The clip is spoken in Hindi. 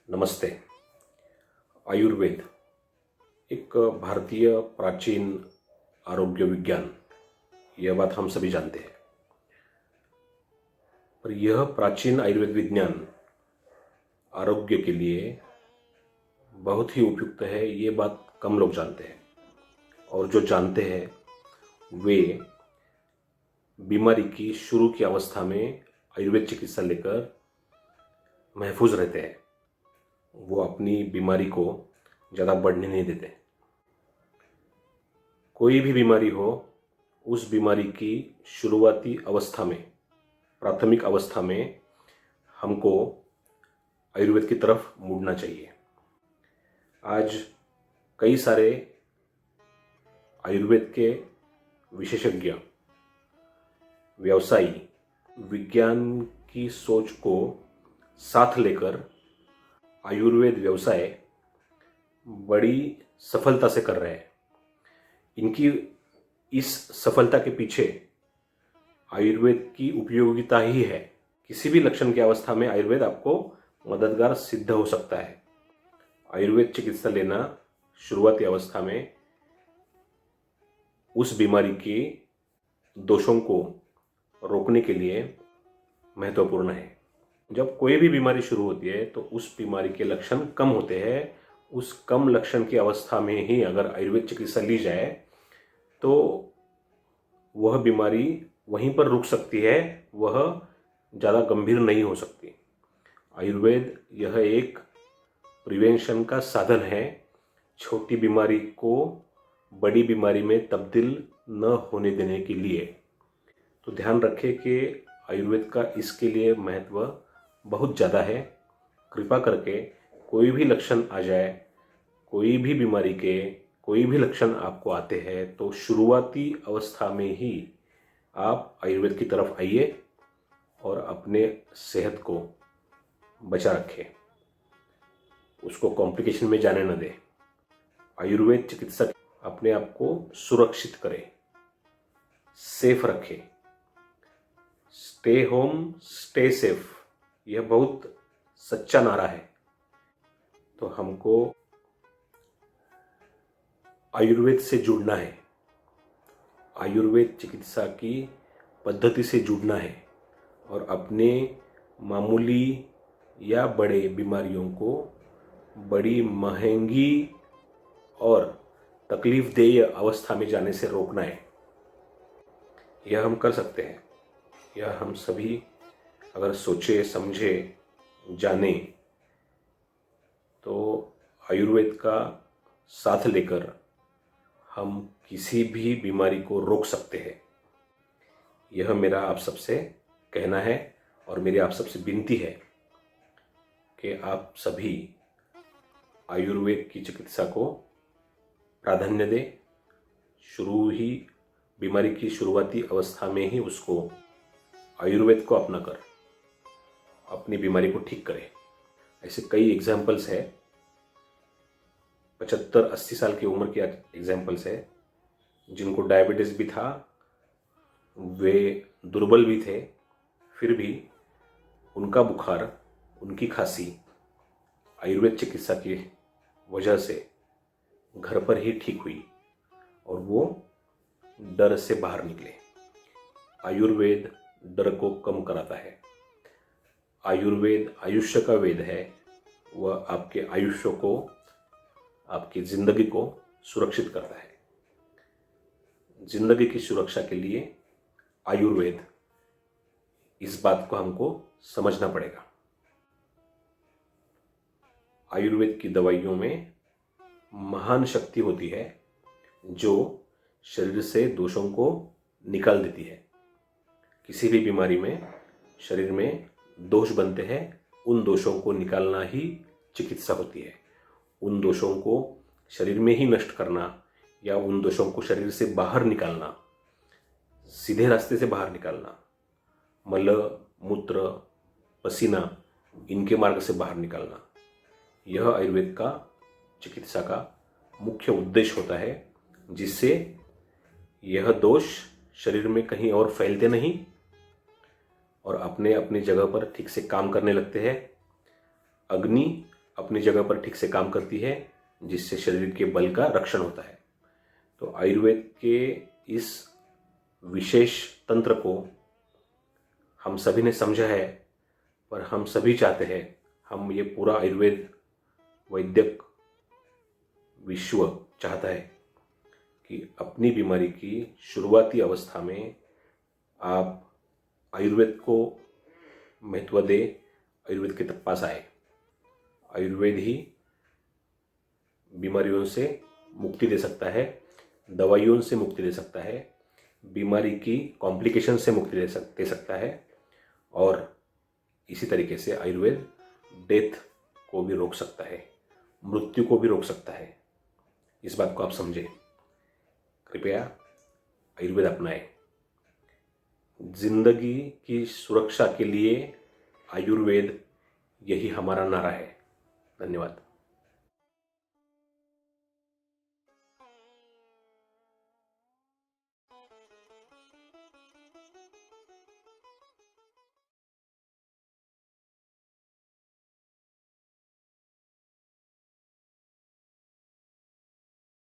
नमस्ते। आयुर्वेद एक भारतीय प्राचीन आरोग्य विज्ञान, यह बात हम सभी जानते हैं। पर यह प्राचीन आयुर्वेद विज्ञान आरोग्य के लिए बहुत ही उपयुक्त है, ये बात कम लोग जानते हैं। और जो जानते हैं वे बीमारी की शुरू की अवस्था में आयुर्वेद चिकित्सा लेकर महफूज रहते हैं। वो अपनी बीमारी को ज़्यादा बढ़ने नहीं देते। कोई भी बीमारी हो, उस बीमारी की शुरुआती अवस्था में, प्राथमिक अवस्था में हमको आयुर्वेद की तरफ मुड़ना चाहिए। आज कई सारे आयुर्वेद के विशेषज्ञ, व्यवसायी विज्ञान की सोच को साथ लेकर आयुर्वेद व्यवसाय बड़ी सफलता से कर रहे हैं। इनकी इस सफलता के पीछे आयुर्वेद की उपयोगिता ही है। किसी भी लक्षण की अवस्था में आयुर्वेद आपको मददगार सिद्ध हो सकता है। आयुर्वेद चिकित्सा लेना शुरुआती अवस्था में उस बीमारी के दोषों को रोकने के लिए महत्वपूर्ण है। जब कोई भी बीमारी शुरू होती है तो उस बीमारी के लक्षण कम होते हैं। उस कम लक्षण की अवस्था में ही अगर आयुर्वेद चिकित्सा ली जाए तो वह बीमारी वहीं पर रुक सकती है, वह ज़्यादा गंभीर नहीं हो सकती। आयुर्वेद यह एक प्रिवेंशन का साधन है, छोटी बीमारी को बड़ी बीमारी में तब्दील न होने देने के लिए। तो ध्यान रखें कि आयुर्वेद का इसके लिए महत्व बहुत ज़्यादा है। कृपा करके कोई भी लक्षण आ जाए, कोई भी बीमारी के कोई भी लक्षण आपको आते हैं तो शुरुआती अवस्था में ही आप आयुर्वेद की तरफ आइए और अपने सेहत को बचा रखें, उसको कॉम्प्लिकेशन में जाने न दें। आयुर्वेद चिकित्सक अपने आप को सुरक्षित करे, सेफ रखे। स्टे होम स्टे सेफ, यह बहुत सच्चा नारा है। तो हमको आयुर्वेद से जुड़ना है, आयुर्वेद चिकित्सा की पद्धति से जुड़ना है और अपने मामूली या बड़े बीमारियों को बड़ी महंगी और तकलीफदेह अवस्था में जाने से रोकना है। यह हम कर सकते हैं। यह हम सभी अगर सोचे समझे जाने तो आयुर्वेद का साथ लेकर हम किसी भी बीमारी को रोक सकते हैं। यह मेरा आप सबसे कहना है और मेरी आप सबसे विनती है कि आप सभी आयुर्वेद की चिकित्सा को प्राधान्य दें। बीमारी की शुरुआती अवस्था में ही उसको आयुर्वेद को अपनाकर अपनी बीमारी को ठीक करें। ऐसे कई एग्जाम्पल्स है, 75-80 साल की उम्र के एग्जाम्पल्स है, जिनको डायबिटीज़ भी था, वे दुर्बल भी थे, फिर भी उनका बुखार, उनकी खांसी आयुर्वेद चिकित्सा की वजह से घर पर ही ठीक हुई और वो डर से बाहर निकले। आयुर्वेद डर को कम कराता है। आयुर्वेद आयुष्य का वेद है। वह आपके आयुष्य को, आपकी जिंदगी को सुरक्षित करता है। जिंदगी की सुरक्षा के लिए आयुर्वेद, इस बात को हमको समझना पड़ेगा। आयुर्वेद की दवाइयों में महान शक्ति होती है जो शरीर से दोषों को निकाल देती है। किसी भी बीमारी में शरीर में दोष बनते हैं, उन दोषों को निकालना ही चिकित्सा होती है। उन दोषों को शरीर में ही नष्ट करना या उन दोषों को शरीर से बाहर निकालना, सीधे रास्ते से बाहर निकालना, मल मूत्र पसीना इनके मार्ग से बाहर निकालना, यह आयुर्वेद का चिकित्सा का मुख्य उद्देश्य होता है, जिससे यह दोष शरीर में कहीं और फैलते नहीं और अपने अपनी जगह पर ठीक से काम करने लगते हैं। अग्नि अपनी जगह पर ठीक से काम करती है, जिससे शरीर के बल का रक्षण होता है। तो आयुर्वेद के इस विशेष तंत्र को हम सभी ने समझा है, पर हम सभी चाहते हैं हम ये पूरा आयुर्वेद वैद्यक विश्व चाहता है कि अपनी बीमारी की शुरुआती अवस्था में आप आयुर्वेद को महत्व दे, आयुर्वेद के पास आए। आयुर्वेद ही बीमारियों से मुक्ति दे सकता है, दवाइयों से मुक्ति दे सकता है, बीमारी की कॉम्प्लिकेशन से मुक्ति दे सकता है, और इसी तरीके से आयुर्वेद डेथ को भी रोक सकता है, मृत्यु को भी रोक सकता है। इस बात को आप समझें। कृपया आयुर्वेद अपनाएं। जिंदगी की सुरक्षा के लिए आयुर्वेद, यही हमारा नारा है। धन्यवाद।